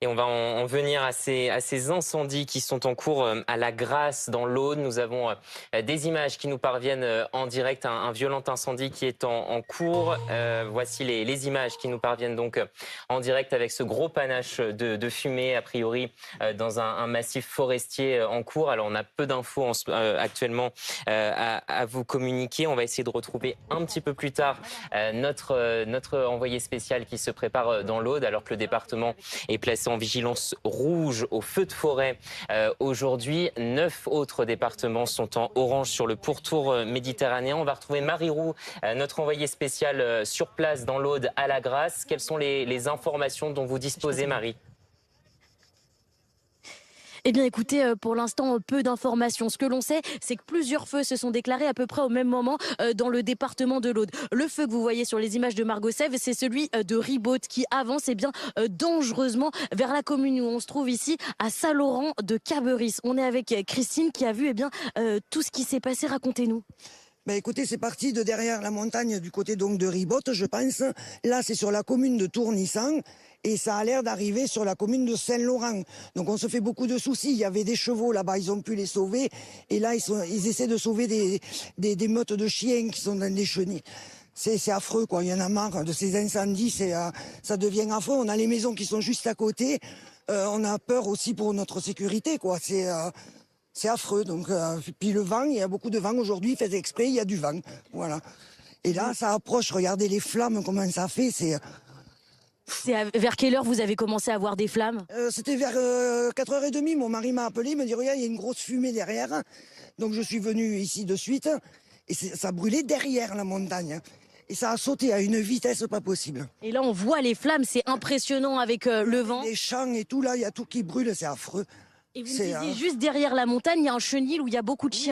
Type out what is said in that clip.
Et on va en venir à ces incendies qui sont en cours à la Grasse, dans l'Aude. Nous avons des images qui nous parviennent en direct, un violent incendie qui est en cours. Voici les images qui nous parviennent donc en direct avec ce gros panache de fumée, a priori, dans un massif forestier en cours. Alors, on a peu d'infos actuellement à vous communiquer. On va essayer de retrouver un petit peu plus tard notre envoyé spécial qui se prépare dans l'Aude, alors que le département est placé en vigilance rouge au feu de forêt aujourd'hui. 9 autres départements sont en orange sur le pourtour méditerranéen. On va retrouver Marie Roux, notre envoyée spéciale sur place dans l'Aude à la Grasse. Quelles sont les informations dont vous disposez, Marie ? Eh bien écoutez, pour l'instant, peu d'informations. Ce que l'on sait, c'est que plusieurs feux se sont déclarés à peu près au même moment dans le département de l'Aude. Le feu que vous voyez sur les images de Margot Sèvres, c'est celui de Ribaute qui avance dangereusement vers la commune où on se trouve ici, à Saint-Laurent de Caberis. On est avec Christine qui a vu tout ce qui s'est passé. Racontez-nous. Ben écoutez, c'est parti de derrière la montagne du côté donc de Ribotte, je pense. Là, c'est sur la commune de Tournissan et ça a l'air d'arriver sur la commune de Saint-Laurent. Donc on se fait beaucoup de soucis. Il y avait des chevaux là-bas, ils ont pu les sauver. Et là, ils essaient de sauver des meutes de chiens qui sont dans des chenilles. C'est affreux, quoi. Il y en a marre de ces incendies. Ça devient affreux. On a les maisons qui sont juste à côté. On a peur aussi pour notre sécurité, quoi. C'est affreux. Donc, puis le vent, il y a beaucoup de vent aujourd'hui. Faites exprès, il y a du vent. Voilà. Et là, ça approche. Regardez les flammes, comment ça fait. Vers quelle heure vous avez commencé à voir des flammes? C'était vers 4h30. Mon mari m'a appelé, il m'a dit regarde, il y a une grosse fumée derrière. Donc je suis venu ici de suite. Et ça brûlait derrière la montagne. Et ça a sauté à une vitesse pas possible. Et là, on voit les flammes, c'est impressionnant avec le vent. Les champs et tout, là, il y a tout qui brûle, c'est affreux. Et vous me disiez, juste derrière la montagne, il y a un chenil où il y a beaucoup de chiens.